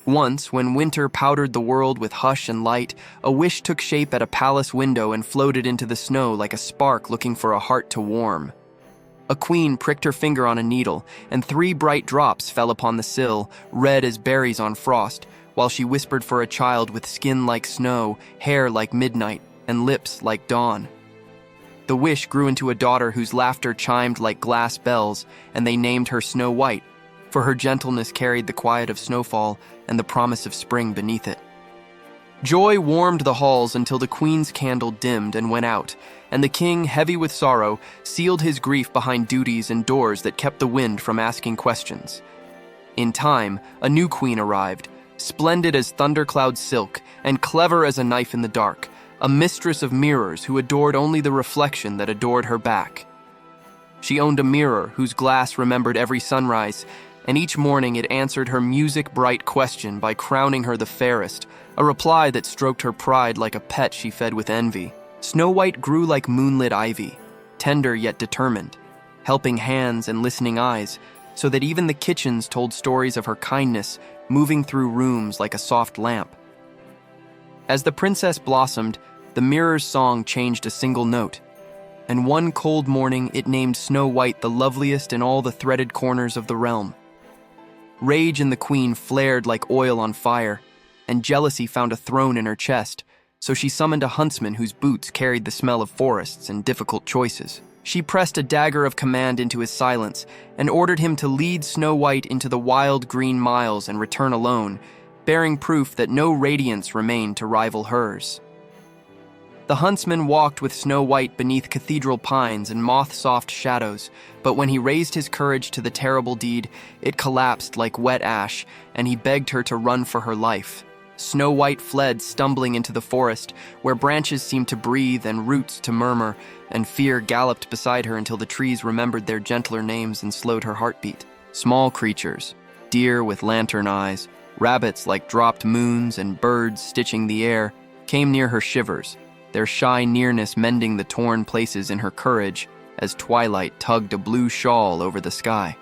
Once, when winter powdered the world with hush and light, a wish took shape at a palace window and floated into the snow like a spark looking for a heart to warm. A queen pricked her finger on a needle, and 3 bright drops fell upon the sill, red as berries on frost, while she whispered for a child with skin like snow, hair like midnight, and lips like dawn. The wish grew into a daughter whose laughter chimed like glass bells, and they named her Snow White, for her gentleness carried the quiet of snowfall and the promise of spring beneath it. Joy warmed the halls until the queen's candle dimmed and went out, and the king, heavy with sorrow, sealed his grief behind duties and doors that kept the wind from asking questions. In time, a new queen arrived, splendid as thundercloud silk and clever as a knife in the dark, a mistress of mirrors who adored only the reflection that adored her back. She owned a mirror whose glass remembered every sunrise, and each morning it answered her music-bright question by crowning her the fairest, a reply that stroked her pride like a pet she fed with envy. Snow White grew like moonlit ivy, tender yet determined, helping hands and listening eyes, so that even the kitchens told stories of her kindness, moving through rooms like a soft lamp. As the princess blossomed, the mirror's song changed a single note, and one cold morning it named Snow White the loveliest in all the threaded corners of the realm. Rage in the queen flared like oil on fire, and jealousy found a throne in her chest, so she summoned a huntsman whose boots carried the smell of forests and difficult choices. She pressed a dagger of command into his silence and ordered him to lead Snow White into the wild green miles and return alone, bearing proof that no radiance remained to rival hers. The huntsman walked with Snow White beneath cathedral pines and moth-soft shadows, but when he raised his courage to the terrible deed, it collapsed like wet ash, and he begged her to run for her life. Snow White fled, stumbling into the forest, where branches seemed to breathe and roots to murmur, and fear galloped beside her until the trees remembered their gentler names and slowed her heartbeat. Small creatures, deer with lantern eyes, rabbits like dropped moons, and birds stitching the air, came near her shivers, their shy nearness mending the torn places in her courage as twilight tugged a blue shawl over the sky.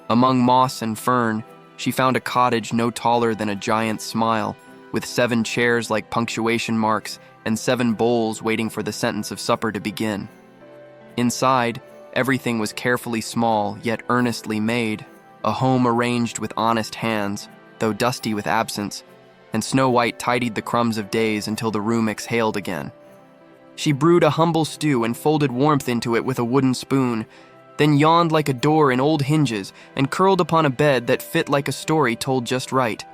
Among moss and fern, she found a cottage no taller than a giant's smile, with 7 chairs like punctuation marks and 7 bowls waiting for the sentence of supper to begin. Inside, everything was carefully small yet earnestly made, a home arranged with honest hands, though dusty with absence, and Snow White tidied the crumbs of days until the room exhaled again. She brewed a humble stew and folded warmth into it with a wooden spoon, then yawned like a door in old hinges and curled upon a bed that fit like a story told just right.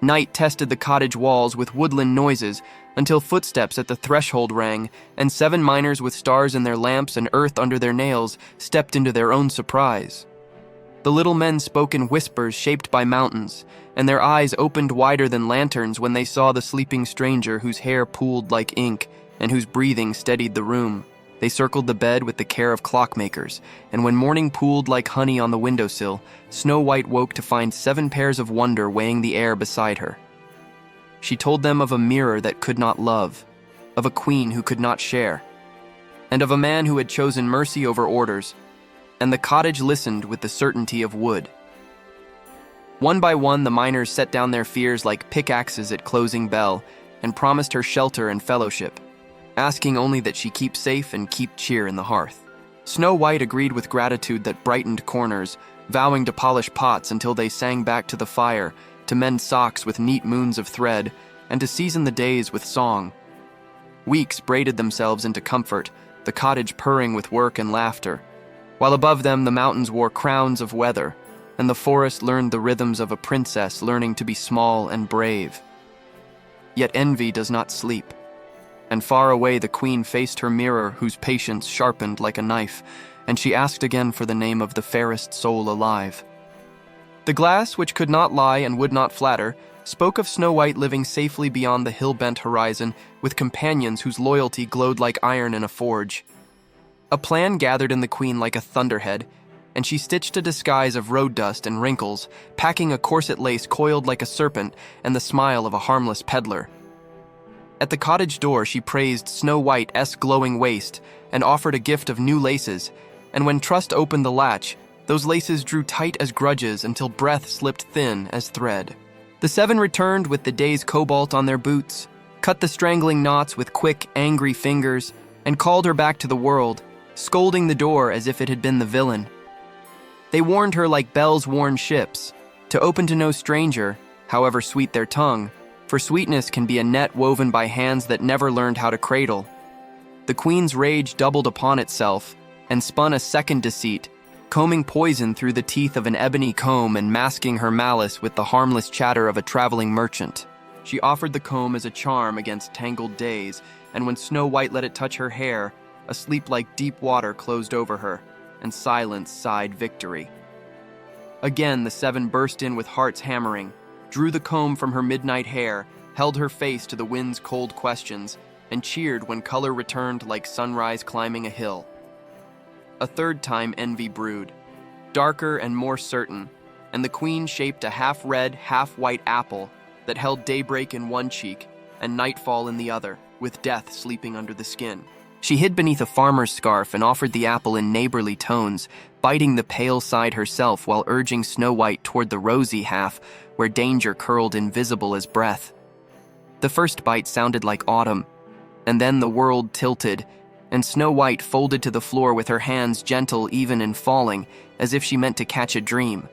Night tested the cottage walls with woodland noises until footsteps at the threshold rang, and 7 miners with stars in their lamps and earth under their nails stepped into their own surprise. The little men spoke in whispers shaped by mountains, and their eyes opened wider than lanterns when they saw the sleeping stranger whose hair pooled like ink and whose breathing steadied the room. They circled the bed with the care of clockmakers, and when morning pooled like honey on the windowsill, Snow White woke to find 7 pairs of wonder weighing the air beside her. She told them of a mirror that could not love, of a queen who could not share, and of a man who had chosen mercy over orders, and the cottage listened with the certainty of wood. One by one, the miners set down their fears like pickaxes at closing bell and promised her shelter and fellowship, asking only that she keep safe and keep cheer in the hearth. Snow White agreed with gratitude that brightened corners, vowing to polish pots until they sang back to the fire, to mend socks with neat moons of thread, and to season the days with song. Weeks braided themselves into comfort, the cottage purring with work and laughter, while above them the mountains wore crowns of weather, and the forest learned the rhythms of a princess learning to be small and brave. Yet envy does not sleep, and far away the queen faced her mirror whose patience sharpened like a knife, and she asked again for the name of the fairest soul alive. The glass, which could not lie and would not flatter, spoke of Snow White living safely beyond the hill-bent horizon with companions whose loyalty glowed like iron in a forge. A plan gathered in the queen like a thunderhead, and she stitched a disguise of road dust and wrinkles, packing a corset lace coiled like a serpent and the smile of a harmless peddler. At the cottage door, she praised Snow White's glowing waist and offered a gift of new laces, and when Trust opened the latch, those laces drew tight as grudges until breath slipped thin as thread. The seven returned with the day's cobalt on their boots, cut the strangling knots with quick, angry fingers, and called her back to the world, scolding the door as if it had been the villain. They warned her like bells warn ships, to open to no stranger, however sweet their tongue, for sweetness can be a net woven by hands that never learned how to cradle. The queen's rage doubled upon itself, and spun a second deceit, combing poison through the teeth of an ebony comb and masking her malice with the harmless chatter of a traveling merchant. She offered the comb as a charm against tangled days, and when Snow White let it touch her hair, a sleep like deep water closed over her, and silence sighed victory. Again the seven burst in with hearts hammering, drew the comb from her midnight hair, held her face to the wind's cold questions, and cheered when color returned like sunrise climbing a hill. A third time envy brewed, darker and more certain, and the queen shaped a half-red, half-white apple that held daybreak in one cheek and nightfall in the other, with death sleeping under the skin. She hid beneath a farmer's scarf and offered the apple in neighborly tones, biting the pale side herself while urging Snow White toward the rosy half, where danger curled invisible as breath. The first bite sounded like autumn, and then the world tilted, and Snow White folded to the floor with her hands gentle even in falling, as if she meant to catch a dream.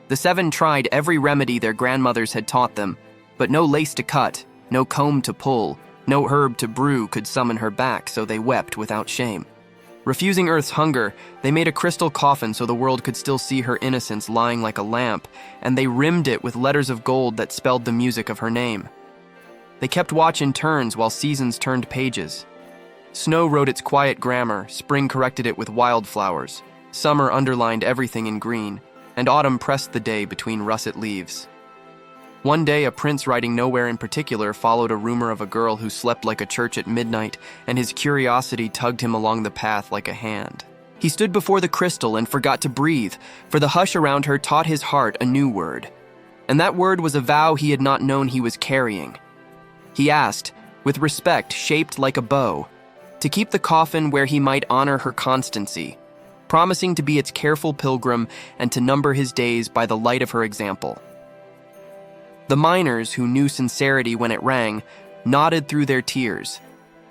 The seven tried every remedy their grandmothers had taught them, but no lace to cut, no comb to pull, no herb to brew could summon her back, so they wept without shame. Refusing Earth's hunger, they made a crystal coffin so the world could still see her innocence lying like a lamp, and they rimmed it with letters of gold that spelled the music of her name. They kept watch in turns while seasons turned pages. Snow wrote its quiet grammar, spring corrected it with wildflowers, summer underlined everything in green, and autumn pressed the day between russet leaves. One day, a prince riding nowhere in particular followed a rumor of a girl who slept like a church at midnight, and his curiosity tugged him along the path like a hand. He stood before the crystal and forgot to breathe, for the hush around her taught his heart a new word. And that word was a vow he had not known he was carrying. He asked, with respect shaped like a bow, to keep the coffin where he might honor her constancy, promising to be its careful pilgrim and to number his days by the light of her example. The miners, who knew sincerity when it rang, nodded through their tears,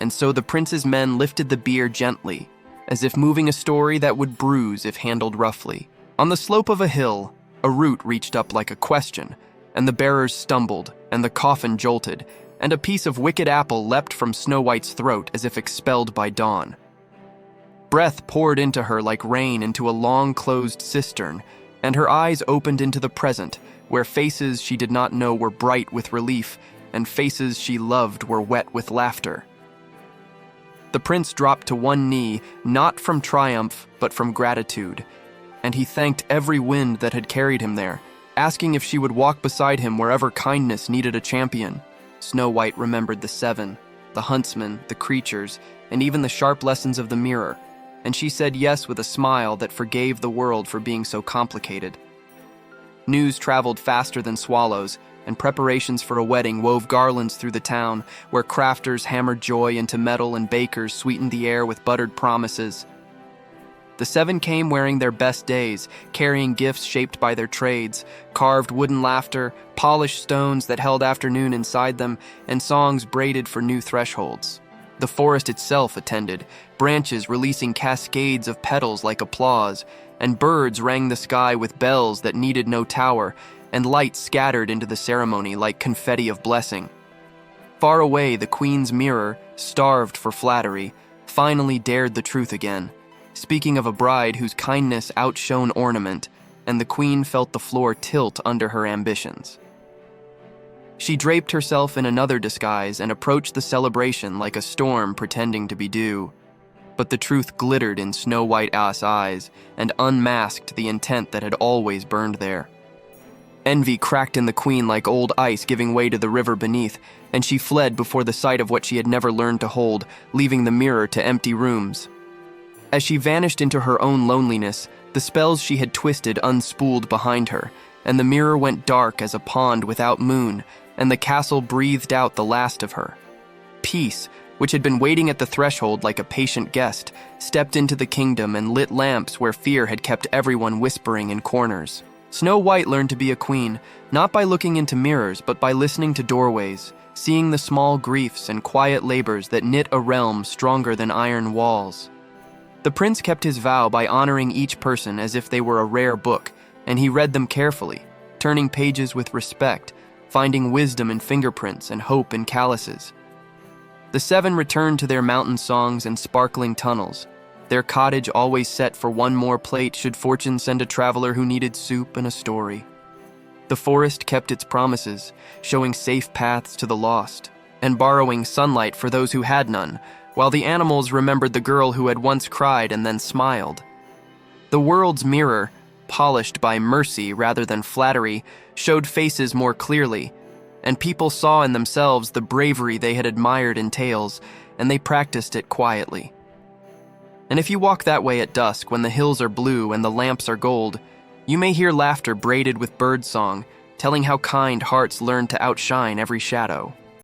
and so the prince's men lifted the bier gently, as if moving a story that would bruise if handled roughly. On the slope of a hill, a root reached up like a question, and the bearers stumbled, and the coffin jolted, and a piece of wicked apple leapt from Snow White's throat as if expelled by dawn. Breath poured into her like rain into a long-closed cistern, and her eyes opened into the present, where faces she did not know were bright with relief, and faces she loved were wet with laughter. The prince dropped to one knee, not from triumph, but from gratitude, and he thanked every wind that had carried him there, asking if she would walk beside him wherever kindness needed a champion. Snow White remembered the seven, the huntsmen, the creatures, and even the sharp lessons of the mirror, and she said yes with a smile that forgave the world for being so complicated. News traveled faster than swallows, and preparations for a wedding wove garlands through the town, where crafters hammered joy into metal and bakers sweetened the air with buttered promises. The seven came wearing their best days, carrying gifts shaped by their trades, carved wooden laughter, polished stones that held afternoon inside them, and songs braided for new thresholds. The forest itself attended, branches releasing cascades of petals like applause, and birds rang the sky with bells that needed no tower, and lights scattered into the ceremony like confetti of blessing. Far away, the queen's mirror, starved for flattery, finally dared the truth again, speaking of a bride whose kindness outshone ornament, and the queen felt the floor tilt under her ambitions. She draped herself in another disguise and approached the celebration like a storm pretending to be dew. But the truth glittered in Snow White's eyes and unmasked the intent that had always burned there. Envy cracked in the queen like old ice giving way to the river beneath, and she fled before the sight of what she had never learned to hold, leaving the mirror to empty rooms. As she vanished into her own loneliness, the spells she had twisted unspooled behind her, and the mirror went dark as a pond without moon, and the castle breathed out the last of her. Peace, which had been waiting at the threshold like a patient guest, stepped into the kingdom and lit lamps where fear had kept everyone whispering in corners. Snow White learned to be a queen, not by looking into mirrors, but by listening to doorways, seeing the small griefs and quiet labors that knit a realm stronger than iron walls. The prince kept his vow by honoring each person as if they were a rare book, and he read them carefully, turning pages with respect, finding wisdom in fingerprints and hope in calluses. The seven returned to their mountain songs and sparkling tunnels, their cottage always set for one more plate should fortune send a traveler who needed soup and a story. The forest kept its promises, showing safe paths to the lost, and borrowing sunlight for those who had none, while the animals remembered the girl who had once cried and then smiled. The world's mirror, polished by mercy rather than flattery, showed faces more clearly, and people saw in themselves the bravery they had admired in tales, and they practiced it quietly. And if you walk that way at dusk when the hills are blue and the lamps are gold, you may hear laughter braided with birdsong, telling how kind hearts learn to outshine every shadow.